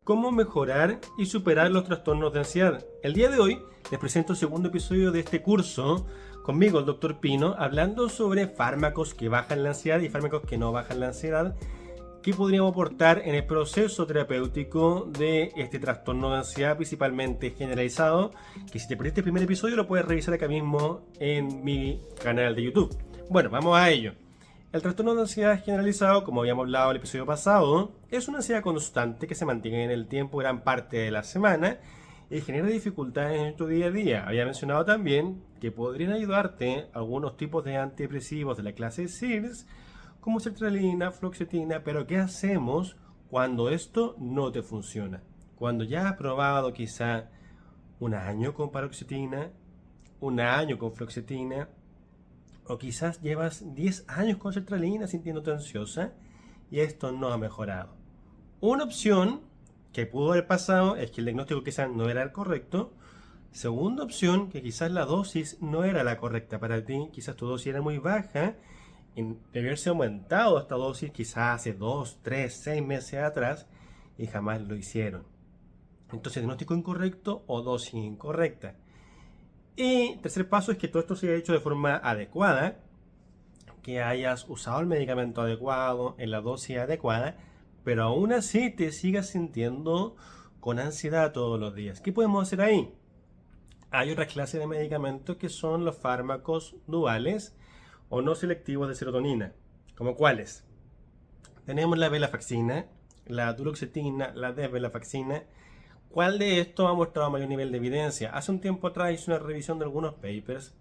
cómo mejorar y superar los trastornos de ansiedad. El día de hoy les presento el segundo episodio de este curso conmigo, el Dr. Pino, hablando sobre fármacos que bajan la ansiedad y fármacos que no bajan la ansiedad, que podríamos aportar en el proceso terapéutico de este trastorno de ansiedad principalmente generalizado, que si te perdiste el primer episodio lo puedes revisar acá mismo en mi canal de YouTube. Bueno, vamos a ello. El trastorno de ansiedad generalizado, como habíamos hablado en el episodio pasado, es una ansiedad constante que se mantiene en el tiempo gran parte de la semana y genera dificultades en tu día a día. Había mencionado también que podrían ayudarte algunos tipos de antidepresivos de la clase SIRS, como sertralina, fluoxetina, pero ¿qué hacemos cuando esto no te funciona? Cuando ya has probado quizá un año con paroxetina, un año con fluoxetina, o quizás llevas 10 años con sertralina sintiéndote ansiosa y esto no ha mejorado. Una opción que pudo haber pasado es que el diagnóstico quizás no era el correcto. Segunda opción, que quizás la dosis no era la correcta para ti, quizás tu dosis era muy baja y debió haberse aumentado esta dosis quizás hace 2, 3, 6 meses atrás y jamás lo hicieron. Entonces, diagnóstico incorrecto o dosis incorrecta. Y tercer paso es que todo esto se haya hecho de forma adecuada, que hayas usado el medicamento adecuado, en la dosis adecuada, pero aún así te sigas sintiendo con ansiedad todos los días. ¿Qué podemos hacer ahí? Hay otra clase de medicamentos que son los fármacos duales o no selectivos de serotonina. ¿Como cuáles? Tenemos la venlafaxina, la duloxetina, la desvenlafaxina. ¿Cuál de estos ha mostrado mayor nivel de evidencia? Hace un tiempo atrás hice una revisión de algunos papers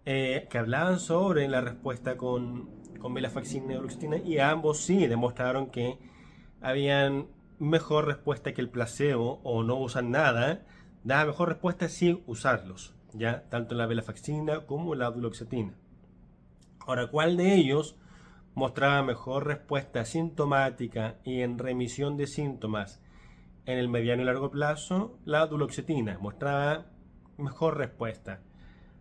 que hablaban sobre la respuesta con venlafaxina y duloxetina y ambos sí demostraron que habían mejor respuesta que el placebo o no usar nada, daba mejor respuesta sin usarlos, ya tanto la venlafaxina como la duloxetina. Ahora, ¿cuál de ellos mostraba mejor respuesta sintomática y en remisión de síntomas en el mediano y largo plazo? La duloxetina mostraba mejor respuesta.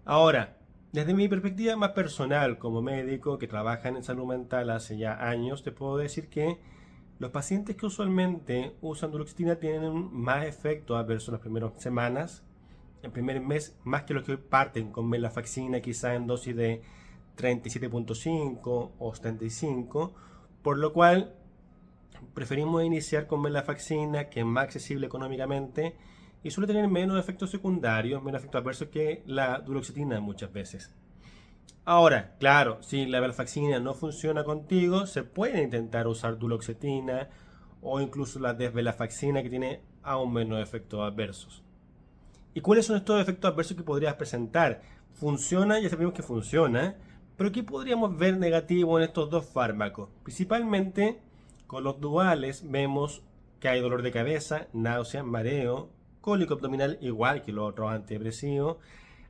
Ahora, desde mi perspectiva más personal como médico que trabaja en salud mental hace ya años, te puedo decir que los pacientes que usualmente usan duloxetina tienen más efecto adverso en las primeras semanas, el primer mes, más que los que parten con venlafaxina quizá en dosis de 37.5 o 75, por lo cual preferimos iniciar con venlafaxina, que es más accesible económicamente y suele tener menos efectos secundarios, menos efectos adversos que la duloxetina muchas veces. Ahora, claro, si la venlafaxina no funciona contigo, se puede intentar usar duloxetina o incluso la desvenlafaxina, que tiene aún menos efectos adversos. ¿Y cuáles son estos efectos adversos que podrías presentar? Funciona, ya sabemos que funciona, pero ¿qué podríamos ver negativo en estos dos fármacos? Principalmente con los duales vemos que hay dolor de cabeza, náusea, mareo, cólico abdominal, igual que los otros antidepresivos.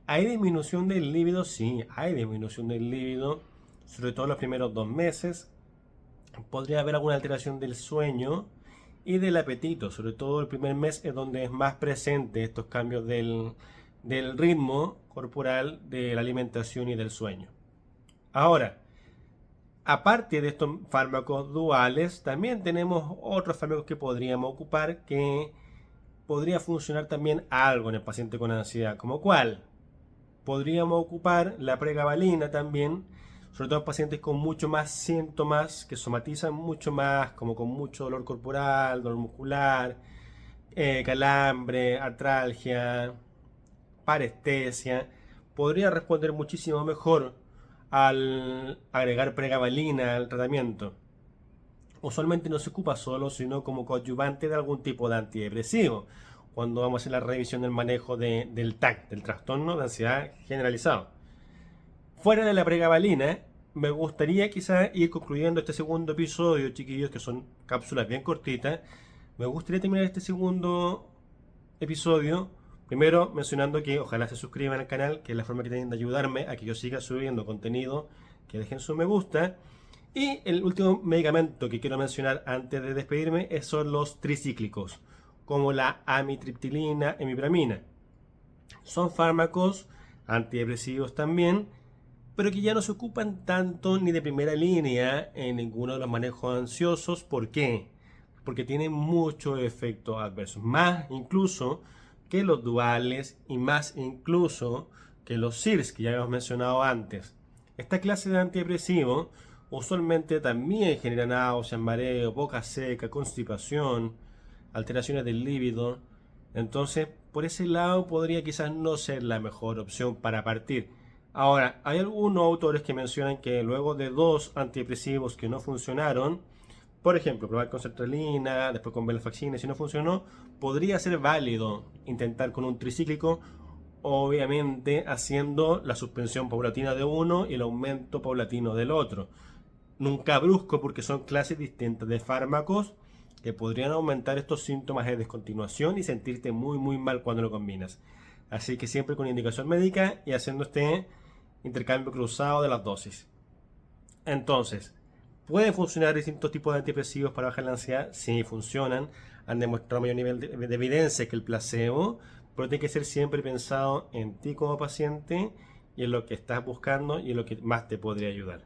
¿Hay disminución del líbido? Sí, hay disminución del líbido, sobre todo en los primeros 2 meses. Podría haber alguna alteración del sueño y del apetito, sobre todo el primer mes es donde es más presente estos cambios del ritmo corporal, de la alimentación y del sueño. Ahora, aparte de estos fármacos duales, también tenemos otros fármacos que podríamos ocupar que podría funcionar también algo en el paciente con ansiedad. ¿Como cuál? Podríamos ocupar la pregabalina también, sobre todo en pacientes con mucho más síntomas que somatizan mucho más, como con mucho dolor corporal, dolor muscular, calambre, artralgia, parestesia. Podría responder muchísimo mejor al agregar pregabalina al tratamiento. Usualmente no se ocupa solo, sino como coadyuvante de algún tipo de antidepresivo, cuando vamos a hacer la revisión del manejo del TAC, del trastorno de ansiedad generalizado. Fuera de la pregabalina, me gustaría quizá ir concluyendo este segundo episodio, chiquillos, que son cápsulas bien cortitas. Me gustaría terminar este segundo episodio primero mencionando que ojalá se suscriban al canal, que es la forma que tienen de ayudarme a que yo siga subiendo contenido, que dejen su me gusta. Y el último medicamento que quiero mencionar antes de despedirme son los tricíclicos, como la amitriptilina, imipramina. Son fármacos antidepresivos también, pero que ya no se ocupan tanto ni de primera línea en ninguno de los manejos ansiosos. ¿Por qué? porque tienen muchos efectos adversos, más incluso que los duales y más incluso que los SIRS que ya hemos mencionado antes. Esta clase de antidepresivos usualmente también generan náuseas, mareo, boca seca, constipación, alteraciones del líbido. Entonces, por ese lado podría quizás no ser la mejor opción para partir. Ahora, hay algunos autores que mencionan que luego de 2 antidepresivos que no funcionaron, por ejemplo, probar con sertralina, después con venlafaxina, y si no funcionó, podría ser válido intentar con un tricíclico, obviamente haciendo la suspensión paulatina de uno y el aumento paulatino del otro. Nunca brusco, porque son clases distintas de fármacos que podrían aumentar estos síntomas de descontinuación y sentirte muy mal cuando lo combinas. Así que siempre con indicación médica y haciendo este intercambio cruzado de las dosis. Entonces, ¿pueden funcionar distintos tipos de antidepresivos para bajar la ansiedad? Sí, funcionan. Han demostrado mayor nivel de evidencia que el placebo, pero tiene que ser siempre pensado en ti como paciente y en lo que estás buscando y en lo que más te podría ayudar.